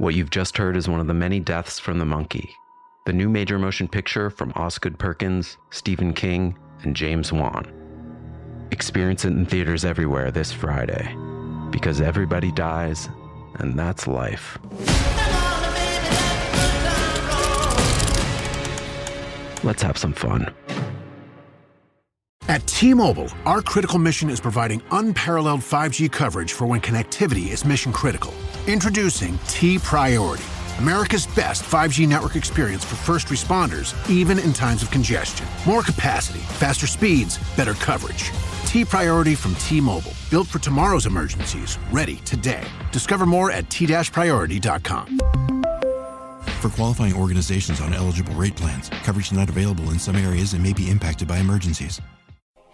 What you've just heard is one of the many deaths from the monkey, the new major motion picture from Osgood Perkins, Stephen King, and James Wan. Experience it in theaters everywhere this Friday, because everybody dies, and that's life. Let's have some fun. At T-Mobile, our critical mission is providing unparalleled 5G coverage for when connectivity is mission critical. Introducing T-Priority, America's best 5G network experience for first responders, even in times of congestion. More capacity, faster speeds, better coverage. T-Priority from T-Mobile, built for tomorrow's emergencies, ready today. Discover more at t-priority.com. For qualifying organizations on eligible rate plans, coverage not available in some areas and may be impacted by emergencies.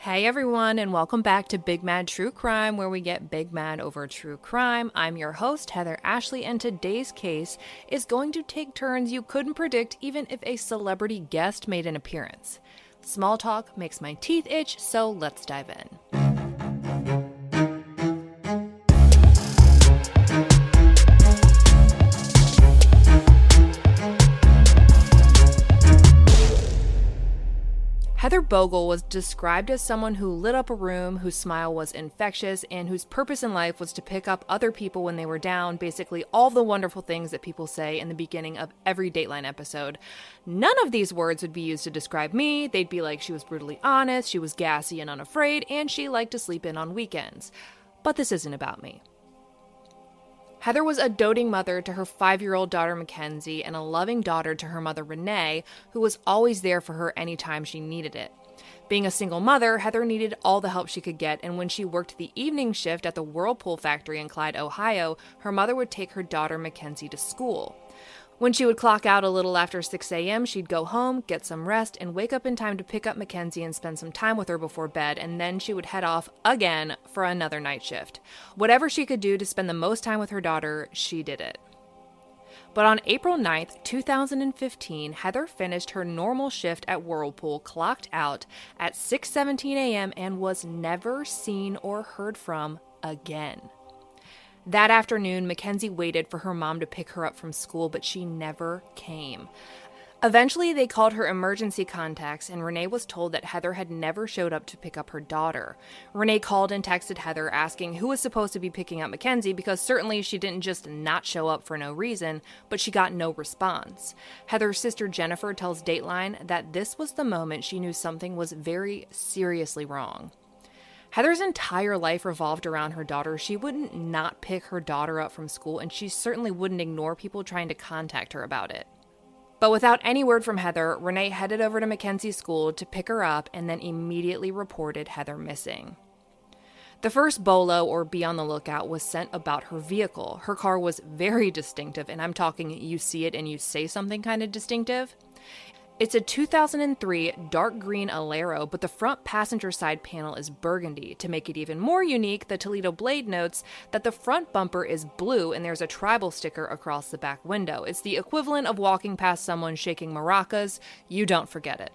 Hey everyone, and welcome back to Big Mad True Crime, where we get big mad over true crime. I'm your host, Heather Ashley, and today's case is going to take turns you couldn't predict even if a celebrity guest made an appearance. Small talk makes my teeth itch, so let's dive in. Heather Bogle was described as someone who lit up a room, whose smile was infectious, and whose purpose in life was to pick up other people when they were down, basically all the wonderful things that people say in the beginning of every Dateline episode. None of these words would be used to describe me. They'd be like she was brutally honest, she was gassy and unafraid, and she liked to sleep in on weekends. But this isn't about me. Heather was a doting mother to her 5-year-old daughter Mackenzie and a loving daughter to her mother Renee, who was always there for her anytime she needed it. Being a single mother, Heather needed all the help she could get, and when she worked the evening shift at the Whirlpool factory in Clyde, Ohio, her mother would take her daughter Mackenzie to school. When she would clock out a little after 6 a.m., she'd go home, get some rest, and wake up in time to pick up Mackenzie and spend some time with her before bed, and then she would head off again for another night shift. Whatever she could do to spend the most time with her daughter, she did it. But on April 9th, 2015, Heather finished her normal shift at Whirlpool, clocked out at 6:17 a.m., and was never seen or heard from again. That afternoon, Mackenzie waited for her mom to pick her up from school, but she never came. Eventually, they called her emergency contacts, and Renee was told that Heather had never showed up to pick up her daughter. Renee called and texted Heather asking who was supposed to be picking up Mackenzie, because certainly she didn't just not show up for no reason, but she got no response. Heather's sister Jennifer tells Dateline that this was the moment she knew something was very seriously wrong. Heather's entire life revolved around her daughter. She wouldn't not pick her daughter up from school, and she certainly wouldn't ignore people trying to contact her about it. But without any word from Heather, Renee headed over to Mackenzie's school to pick her up and then immediately reported Heather missing. The first bolo, or be on the lookout, was sent about her vehicle. Her car was very distinctive, and I'm talking you see it and you say something kind of distinctive. It's a 2003 dark green Alero, but the front passenger side panel is burgundy. To make it even more unique, the Toledo Blade notes that the front bumper is blue and there's a tribal sticker across the back window. It's the equivalent of walking past someone shaking maracas. You don't forget it.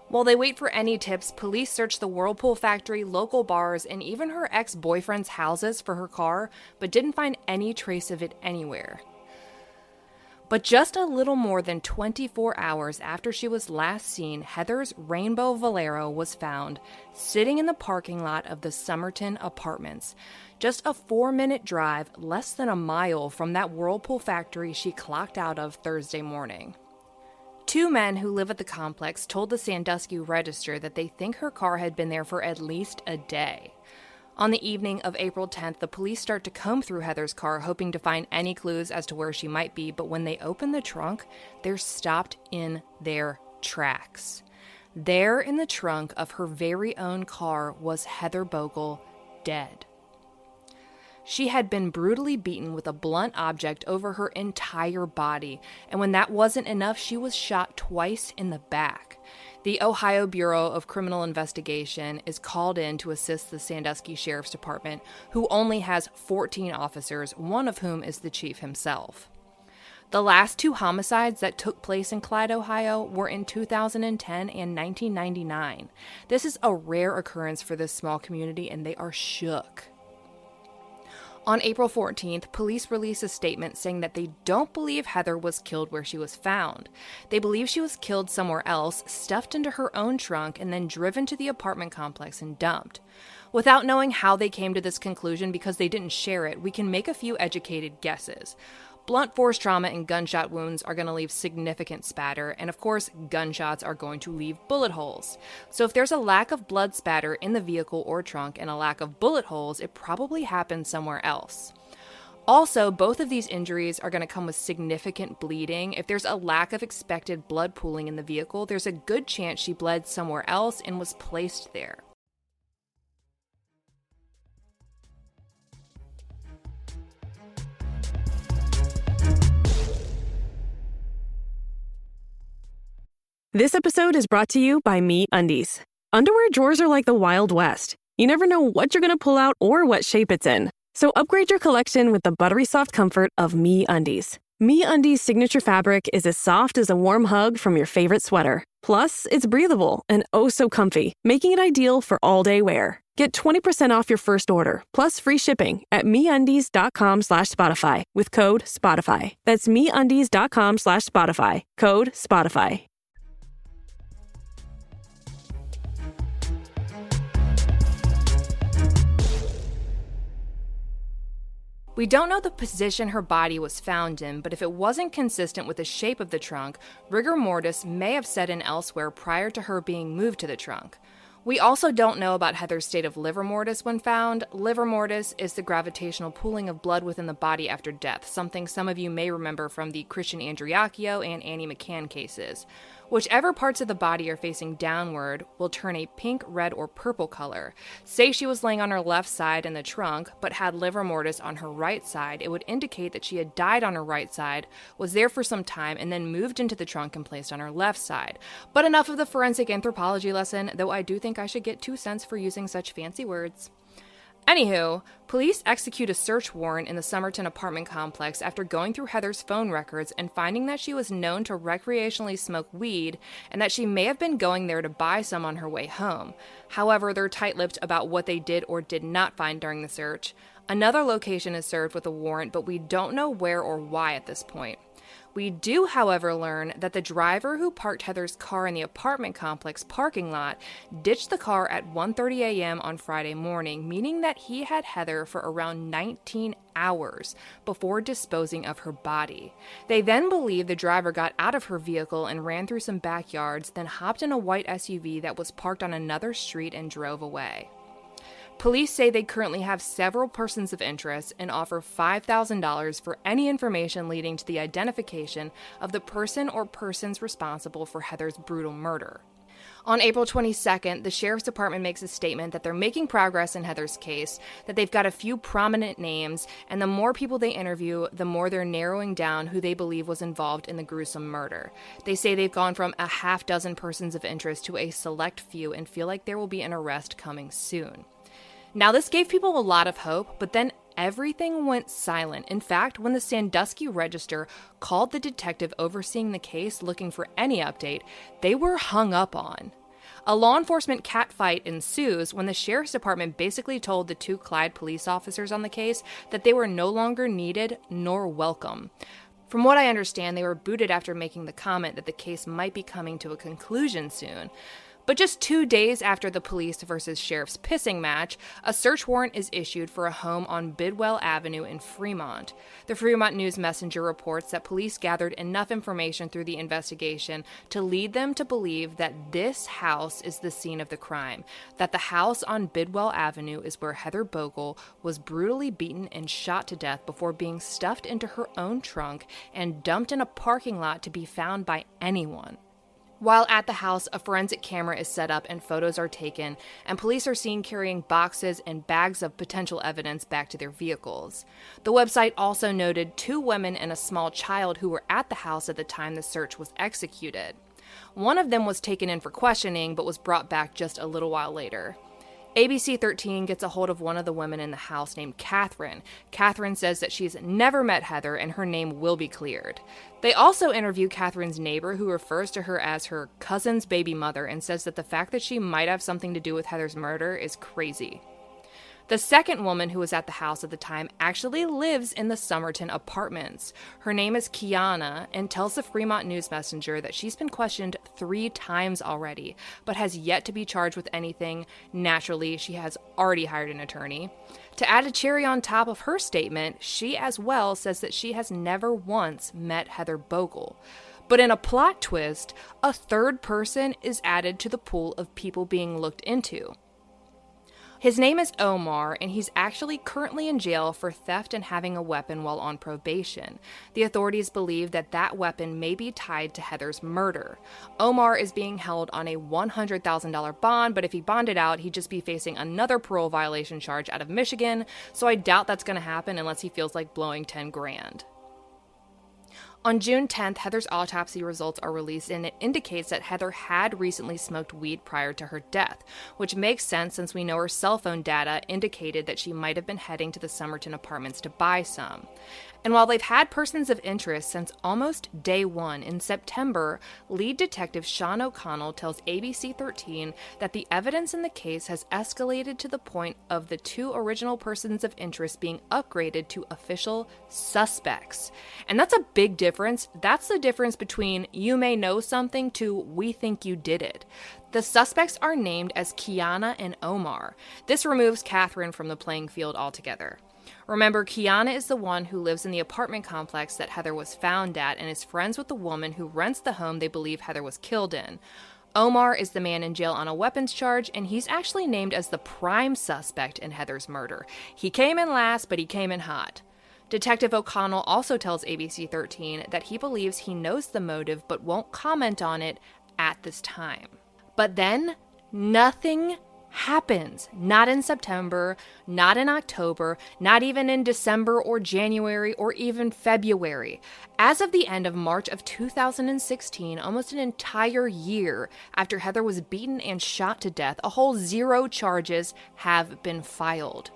While they wait for any tips, police search the Whirlpool factory, local bars, and even her ex-boyfriend's houses for her car, but didn't find any trace of it anywhere. But just a little more than 24 hours after she was last seen, Heather's Rainbow Valero was found sitting in the parking lot of the Somerton Apartments. Just a 4-minute drive, less than a mile from that Whirlpool factory she clocked out of Thursday morning. 2 men who live at the complex told the Sandusky Register that they think her car had been there for at least a day. On the evening of April 10th, the police start to comb through Heather's car, hoping to find any clues as to where she might be, but when they open the trunk, they're stopped in their tracks. There in the trunk of her very own car was Heather Bogle, dead. She had been brutally beaten with a blunt object over her entire body, and when that wasn't enough, she was shot twice in the back. The Ohio Bureau of Criminal Investigation is called in to assist the Sandusky Sheriff's Department, who only has 14 officers, one of whom is the chief himself. The last 2 homicides that took place in Clyde, Ohio were in 2010 and 1999. This is a rare occurrence for this small community, and they are shook. On April 14th, police released a statement saying that they don't believe Heather was killed where she was found. They believe she was killed somewhere else, stuffed into her own trunk, and then driven to the apartment complex and dumped. Without knowing how they came to this conclusion because they didn't share it, we can make a few educated guesses. Blunt force trauma and gunshot wounds are going to leave significant spatter, and of course, gunshots are going to leave bullet holes. So if there's a lack of blood spatter in the vehicle or trunk and a lack of bullet holes, it probably happened somewhere else. Also, both of these injuries are going to come with significant bleeding. If there's a lack of expected blood pooling in the vehicle, there's a good chance she bled somewhere else and was placed there. This episode is brought to you by MeUndies. Underwear drawers are like the Wild West. You never know what you're going to pull out or what shape it's in. So upgrade your collection with the buttery soft comfort of MeUndies. MeUndies' signature fabric is as soft as a warm hug from your favorite sweater. Plus, it's breathable and oh so comfy, making it ideal for all-day wear. Get 20% off your first order, plus free shipping at MeUndies.com/Spotify with code Spotify. That's MeUndies.com/Spotify, code Spotify. We don't know the position her body was found in, but if it wasn't consistent with the shape of the trunk, rigor mortis may have set in elsewhere prior to her being moved to the trunk. We also don't know about Heather's state of livor mortis when found. Livor mortis is the gravitational pooling of blood within the body after death, something some of you may remember from the Christian Andriacchio and Annie McCann cases. Whichever parts of the body are facing downward will turn a pink, red, or purple color. Say she was laying on her left side in the trunk, but had livor mortis on her right side, it would indicate that she had died on her right side, was there for some time, and then moved into the trunk and placed on her left side. But enough of the forensic anthropology lesson, though I do think I should get 2 cents for using such fancy words. Anywho, police execute a search warrant in the Somerton apartment complex after going through Heather's phone records and finding that she was known to recreationally smoke weed and that she may have been going there to buy some on her way home. However, they're tight-lipped about what they did or did not find during the search. Another location is served with a warrant, but we don't know where or why at this point. We do, however, learn that the driver who parked Heather's car in the apartment complex parking lot ditched the car at 1:30 a.m. on Friday morning, meaning that he had Heather for around 19 hours before disposing of her body. They then believe the driver got out of her vehicle and ran through some backyards, then hopped in a white SUV that was parked on another street and drove away. Police say they currently have several persons of interest and offer $5,000 for any information leading to the identification of the person or persons responsible for Heather's brutal murder. On April 22nd, the Sheriff's Department makes a statement that they're making progress in Heather's case, that they've got a few prominent names, and the more people they interview, the more they're narrowing down who they believe was involved in the gruesome murder. They say they've gone from a half dozen persons of interest to a select few and feel like there will be an arrest coming soon. Now, this gave people a lot of hope, but then everything went silent. In fact, when the Sandusky Register called the detective overseeing the case looking for any update, they were hung up on. A law enforcement catfight ensues when the Sheriff's Department basically told the 2 Clyde police officers on the case that they were no longer needed nor welcome. From what I understand, they were booted after making the comment that the case might be coming to a conclusion soon. But just 2 days after the police versus sheriff's pissing match, a search warrant is issued for a home on Bidwell Avenue in Fremont. The Fremont News Messenger reports that police gathered enough information through the investigation to lead them to believe that this house is the scene of the crime, that the house on Bidwell Avenue is where Heather Bogle was brutally beaten and shot to death before being stuffed into her own trunk and dumped in a parking lot to be found by anyone. While at the house, a forensic camera is set up and photos are taken, and police are seen carrying boxes and bags of potential evidence back to their vehicles. The website also noted 2 women and a small child who were at the house at the time the search was executed. One of them was taken in for questioning, but was brought back just a little while later. ABC 13 gets a hold of one of the women in the house named Catherine. Catherine says that she's never met Heather and her name will be cleared. They also interview Catherine's neighbor, who refers to her as her cousin's baby mother and says that the fact that she might have something to do with Heather's murder is crazy. The second woman who was at the house at the time actually lives in the Somerton apartments. Her name is Kiana and tells the Fremont News Messenger that she's been questioned 3 times already, but has yet to be charged with anything. Naturally, she has already hired an attorney. To add a cherry on top of her statement, she as well says that she has never once met Heather Bogle. But in a plot twist, a third person is added to the pool of people being looked into. His name is Omar, and he's actually currently in jail for theft and having a weapon while on probation. The authorities believe that that weapon may be tied to Heather's murder. Omar is being held on a $100,000 bond, but if he bonded out, he'd just be facing another parole violation charge out of Michigan, so I doubt that's going to happen unless he feels like blowing 10 grand. On June 10th, Heather's autopsy results are released, and it indicates that Heather had recently smoked weed prior to her death, which makes sense since we know her cell phone data indicated that she might have been heading to the Somerton apartments to buy some. And while they've had persons of interest since almost day one, in September, lead detective Sean O'Connell tells ABC 13 that the evidence in the case has escalated to the point of the 2 original persons of interest being upgraded to official suspects. And that's a big difference. That's the difference between you may know something to we think you did it. The suspects are named as Kiana and Omar. This removes Catherine from the playing field altogether. Remember, Kiana is the one who lives in the apartment complex that Heather was found at and is friends with the woman who rents the home they believe Heather was killed in. Omar is the man in jail on a weapons charge, and he's actually named as the prime suspect in Heather's murder. He came in last, but he came in hot. Detective O'Connell also tells ABC 13 that he believes he knows the motive but won't comment on it at this time. But then, nothing happens. Not in September, not in October, not even in December or January or even February. As of the end of March of 2016, almost an entire year after Heather was beaten and shot to death, a whole 0 charges have been filed.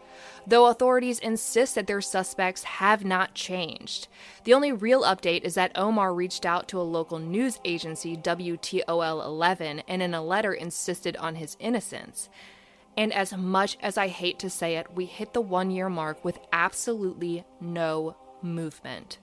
Though authorities insist that their suspects have not changed. The only real update is that Omar reached out to a local news agency, WTOL 11, and in a letter insisted on his innocence. And as much as I hate to say it, we hit the 1-year mark with absolutely no movement.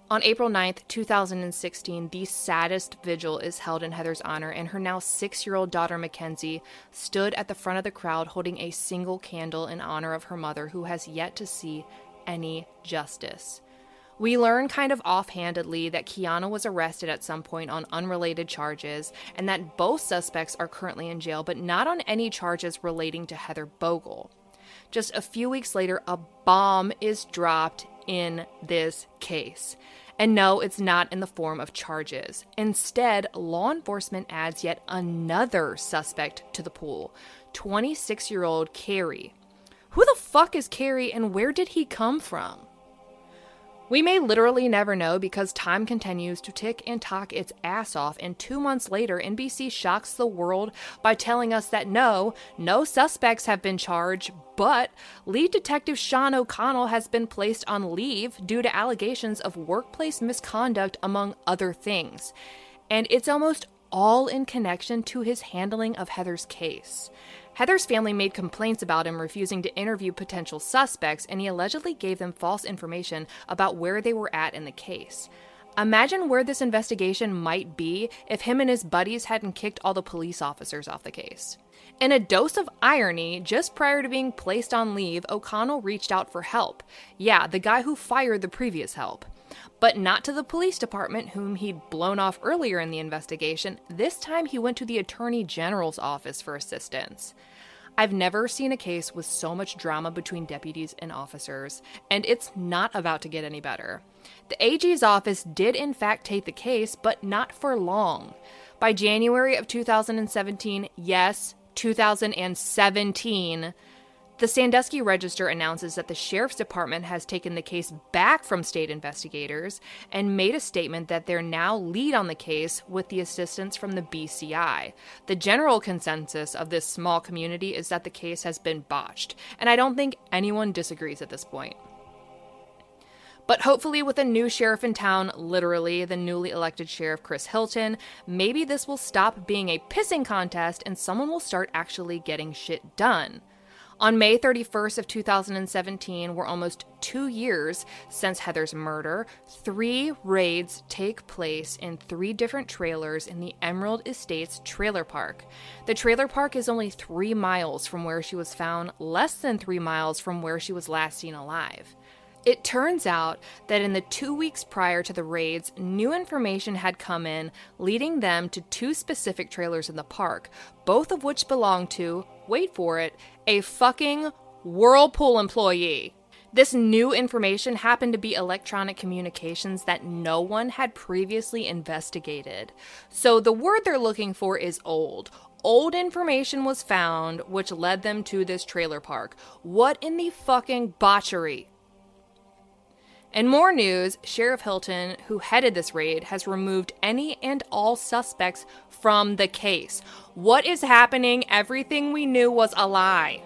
On April 9th, 2016, the saddest vigil is held in Heather's honor, and her now 6-year-old daughter, Mackenzie, stood at the front of the crowd holding a single candle in honor of her mother, who has yet to see any justice. We learn kind of offhandedly that Kiana was arrested at some point on unrelated charges, and that both suspects are currently in jail, but not on any charges relating to Heather Bogle. Just a few weeks later, a bomb is dropped in this case. And no, it's not in the form of charges. Instead, law enforcement adds yet another suspect to the pool, 26-year-old Carrie. Who the fuck is Carrie, and where did he come from? We may literally never know because time continues to tick and tock its ass off, and 2 months later, NBC shocks the world by telling us that no suspects have been charged, but lead detective Sean O'Connell has been placed on leave due to allegations of workplace misconduct, among other things. And it's almost all in connection to his handling of Heather's case. Heather's family made complaints about him refusing to interview potential suspects, and he allegedly gave them false information about where they were at in the case. Imagine where this investigation might be if him and his buddies hadn't kicked all the police officers off the case. In a dose of irony, just prior to being placed on leave, O'Connell reached out for help. Yeah, the guy who fired the previous help. But not to the police department, whom he'd blown off earlier in the investigation. This time he went to the Attorney General's office for assistance. I've never seen a case with so much drama between deputies and officers, and it's not about to get any better. The AG's office did in fact take the case, but not for long. By January of 2017, yes, 2017, the Sandusky Register announces that the Sheriff's Department has taken the case back from state investigators and made a statement that they're now lead on the case with the assistance from the BCI. The general consensus of this small community is that the case has been botched, and I don't think anyone disagrees at this point. But hopefully with a new sheriff in town, literally the newly elected Sheriff Chris Hilton, maybe this will stop being a pissing contest and someone will start actually getting shit done. On May 31st of 2017, were almost 2 years since Heather's murder, 3 raids take place in 3 different trailers in the Emerald Estates trailer park. The trailer park is only 3 miles from where she was found, less than 3 miles from where she was last seen alive. It turns out that in the 2 weeks prior to the raids, new information had come in, leading them to 2 specific trailers in the park, both of which belonged to, wait for it, a fucking Whirlpool employee. This new information happened to be electronic communications that no one had previously investigated. So the word they're looking for is old. Old information was found, which led them to this trailer park. What in the fucking botchery? In more news, Sheriff Hilton, who headed this raid, has removed any and all suspects from the case. What is happening? Everything we knew was a lie.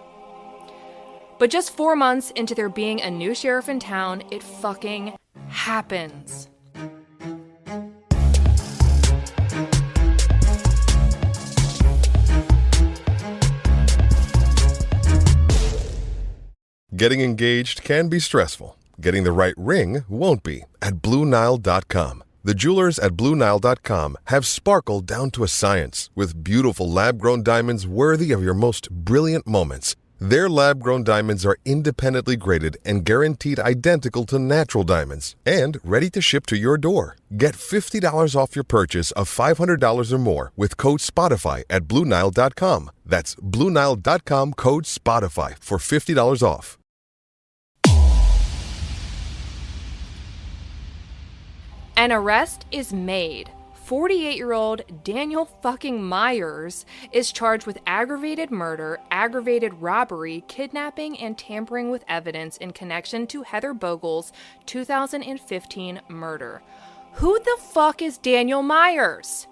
But just 4 months into there being a new sheriff in town, it fucking happens. Getting engaged can be stressful. Getting the right ring won't be at BlueNile.com. The jewelers at BlueNile.com have sparkle down to a science with beautiful lab-grown diamonds worthy of your most brilliant moments. Their lab-grown diamonds are independently graded and guaranteed identical to natural diamonds and ready to ship to your door. Get $50 off your purchase of $500 or more with code SPOTIFY at BlueNile.com. That's BlueNile.com, code SPOTIFY for $50 off. An arrest is made. 48-year-old Daniel fucking Myers is charged with aggravated murder, aggravated robbery, kidnapping, and tampering with evidence in connection to Heather Bogle's 2015 murder. Who the fuck is Daniel Myers?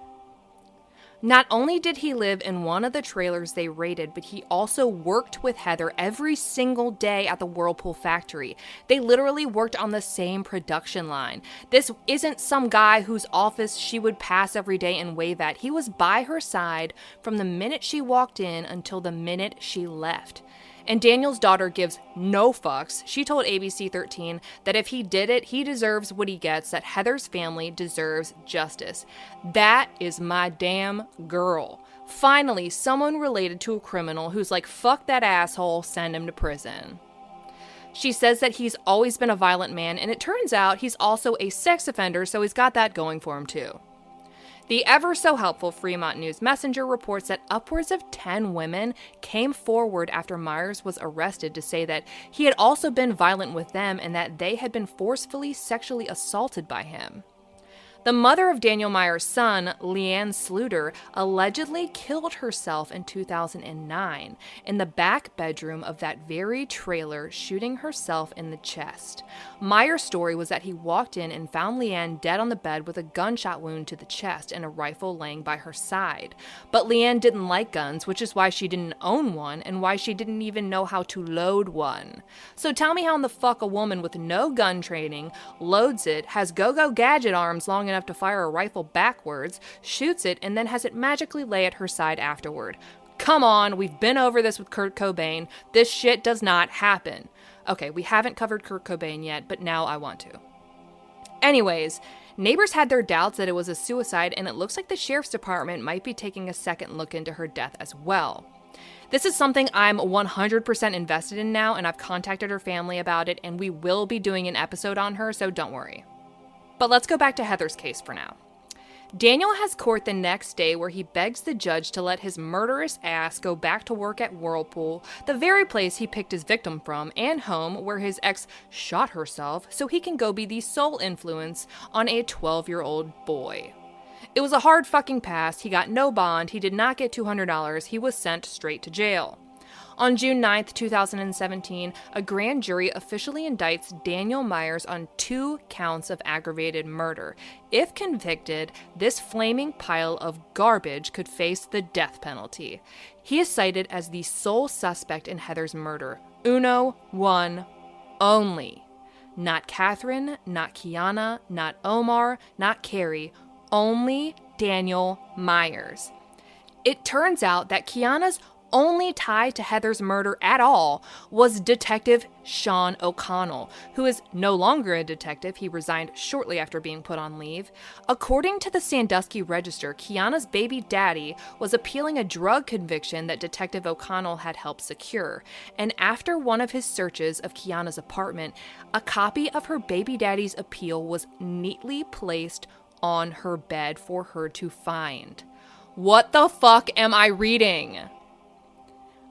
Not only did he live in one of the trailers they raided, but he also worked with Heather every single day at the Whirlpool factory. They literally worked on the same production line. This isn't some guy whose office she would pass every day and wave at. He was by her side from the minute she walked in until the minute she left. And Daniel's daughter gives no fucks. She told ABC 13 that if he did it, he deserves what he gets, that Heather's family deserves justice. That is my damn girl. Finally, someone related to a criminal who's like, fuck that asshole, send him to prison. She says that he's always been a violent man, and it turns out he's also a sex offender, so he's got that going for him too. The ever-so-helpful Fremont News Messenger reports that upwards of 10 women came forward after Myers was arrested to say that he had also been violent with them and that they had been forcefully sexually assaulted by him. The mother of Daniel Myers' son, Leanne Sluter, allegedly killed herself in 2009 in the back bedroom of that very trailer, shooting herself in the chest. Myers' story was that he walked in and found Leanne dead on the bed with a gunshot wound to the chest and a rifle laying by her side. But Leanne didn't like guns, which is why she didn't own one and why she didn't even know how to load one. So tell me how in the fuck a woman with no gun training loads it, has go-go gadget arms long enough to fire a rifle backwards, shoots it, and then has it magically lay at her side afterward. Come on, we've been over this with Kurt Cobain. This shit does not happen. Okay, we haven't covered Kurt Cobain yet, but now I want to. Anyways, neighbors had their doubts that it was a suicide, and it looks like the sheriff's department might be taking a second look into her death as well. This is something I'm 100% invested in now, and I've contacted her family about it, and we will be doing an episode on her, so don't worry. But let's go back to Heather's case for now. Daniel has court the next day where he begs the judge to let his murderous ass go back to work at Whirlpool, the very place he picked his victim from, and home where his ex shot herself so he can go be the sole influence on a 12-year-old boy. It was a hard fucking pass. He got no bond. He did not get $200. He was sent straight to jail. On June 9th, 2017, a grand jury officially indicts Daniel Myers on 2 counts of aggravated murder. If convicted, this flaming pile of garbage could face the death penalty. He is cited as the sole suspect in Heather's murder. Uno, one, only. Not Catherine, not Kiana, not Omar, not Carrie. Only Daniel Myers. It turns out that Kiana's only tie to Heather's murder at all was Detective Sean O'Connell, who is no longer a detective. He resigned shortly after being put on leave. According to the Sandusky Register, Kiana's baby daddy was appealing a drug conviction that Detective O'Connell had helped secure. And after one of his searches of Kiana's apartment, a copy of her baby daddy's appeal was neatly placed on her bed for her to find. What the fuck am I reading?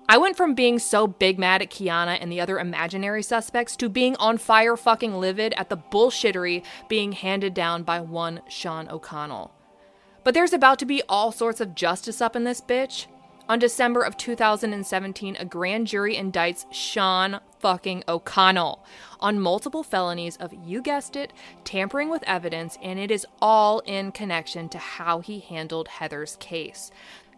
I went from being so big mad at Kiana and the other imaginary suspects to being on fire fucking livid at the bullshittery being handed down by one Sean O'Connell. But there's about to be all sorts of justice up in this bitch. On December of 2017, a grand jury indicts Sean fucking O'Connell on multiple felonies of, you guessed it, tampering with evidence, and it is all in connection to how he handled Heather's case.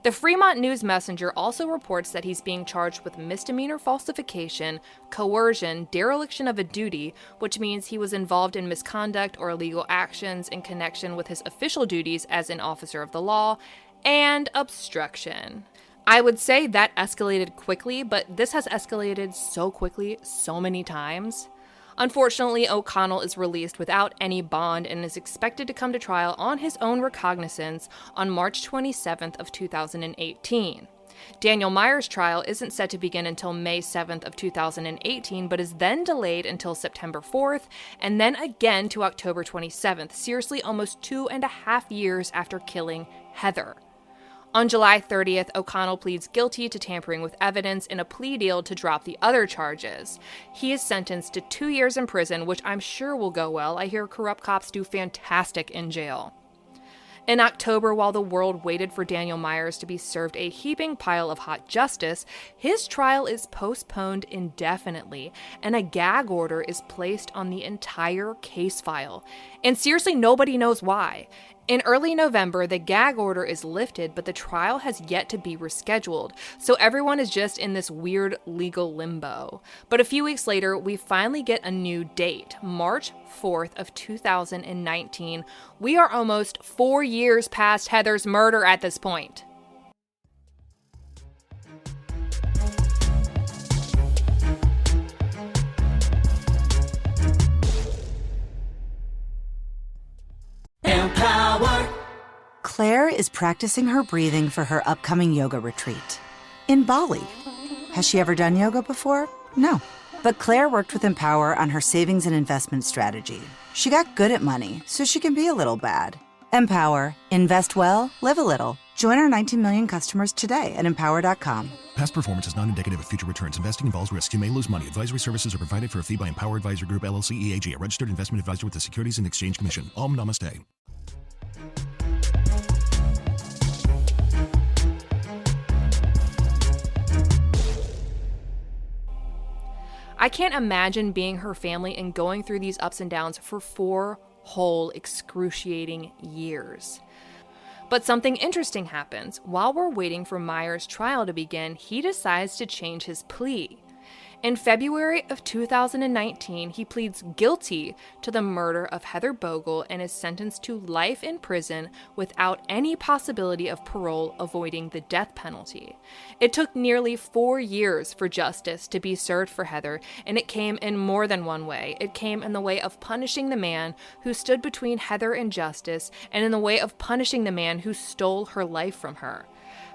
The Fremont News Messenger also reports that he's being charged with misdemeanor falsification, coercion, dereliction of a duty, which means he was involved in misconduct or illegal actions in connection with his official duties as an officer of the law, and obstruction. I would say that escalated quickly, but this has escalated so quickly so many times. Unfortunately, O'Connell is released without any bond and is expected to come to trial on his own recognizance on March 27th of 2018. Daniel Myers' trial isn't set to begin until May 7th of 2018, but is then delayed until September 4th, and then again to October 27th, seriously almost 2.5 years after killing Heather. On July 30th, O'Connell pleads guilty to tampering with evidence in a plea deal to drop the other charges. He is sentenced to 2 years in prison, which I'm sure will go well. I hear corrupt cops do fantastic in jail. In October, while the world waited for Daniel Myers to be served a heaping pile of hot justice, his trial is postponed indefinitely, and a gag order is placed on the entire case file. And seriously, nobody knows why. In early November, the gag order is lifted, but the trial has yet to be rescheduled, so everyone is just in this weird legal limbo. But a few weeks later, we finally get a new date, March 4th of 2019. We are almost 4 years past Heather's murder at this point. Claire is practicing her breathing for her upcoming yoga retreat in Bali. Has she ever done yoga before? No. But Claire worked with Empower on her savings and investment strategy. She got good at money, so she can be a little bad. Empower. Invest well, live a little. Join our 19 million customers today at empower.com. Past performance is not indicative of future returns. Investing involves risks. You may lose money. Advisory services are provided for a fee by Empower Advisor Group, LLC, EAG, a registered investment advisor with the Securities and Exchange Commission. Om Namaste. I can't imagine being her family and going through these ups and downs for 4 whole excruciating years. But something interesting happens. While we're waiting for Myers' trial to begin, he decides to change his plea. In February of 2019, he pleads guilty to the murder of Heather Bogle and is sentenced to life in prison without any possibility of parole, avoiding the death penalty. It took nearly 4 years for justice to be served for Heather, and it came in more than one way. It came in the way of punishing the man who stood between Heather and justice, and in the way of punishing the man who stole her life from her.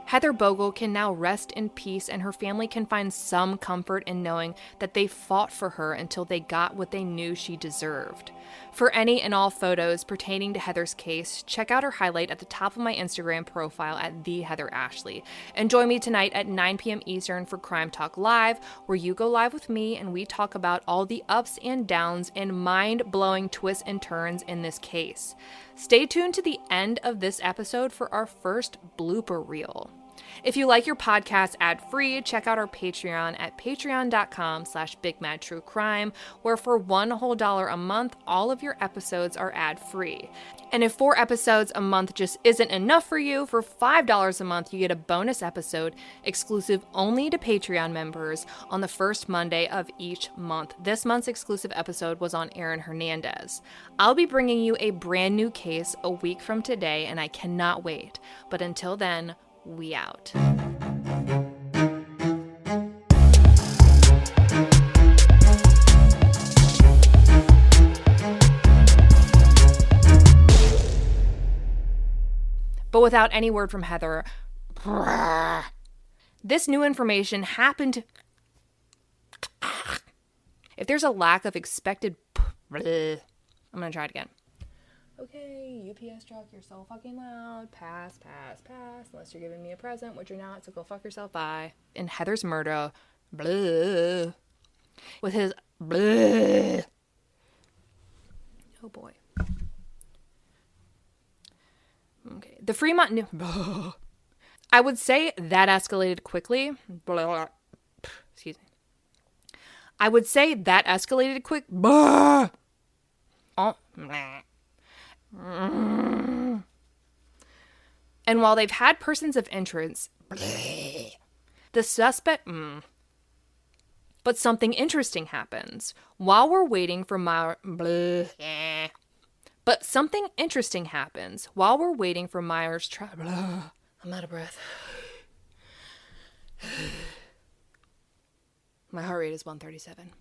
Heather Bogle can now rest in peace, and her family can find some comfort in knowing that they fought for her until they got what they knew she deserved. For any and all photos pertaining to Heather's case, check out her highlight at the top of my Instagram profile at @TheHeatherAshley. And join me tonight at 9 p.m. Eastern for Crime Talk Live, where you go live with me and we talk about all the ups and downs and mind-blowing twists and turns in this case. Stay tuned to the end of this episode for our first blooper reel. If you like your podcast ad-free, check out our Patreon at patreon.com/BigMadTrueCrime, where for $1 whole a month, all of your episodes are ad-free. And if 4 episodes a month just isn't enough for you, for $5 a month, you get a bonus episode exclusive only to Patreon members on the first Monday of each month. This month's exclusive episode was on Aaron Hernandez. I'll be bringing you a brand new case a week from today, and I cannot wait. But until then, we out. but without any word from Heather. This new information happened. If there's a lack of expected... I'm going to try it again. Okay, UPS truck, you're so fucking loud. Pass. Unless you're giving me a present, which you're not, so go fuck yourself, bye. In Heather's murder, blah, with his blah. Oh boy. Okay, the Fremont new... I would say that escalated quickly. Blah. Excuse me. I would say that escalated quick. Oh. And while they've had persons of interest, the suspect... But something interesting happens. While we're waiting for Myers... But something interesting happens while we're waiting for Myers' trial. I'm out of breath. My heart rate is 137.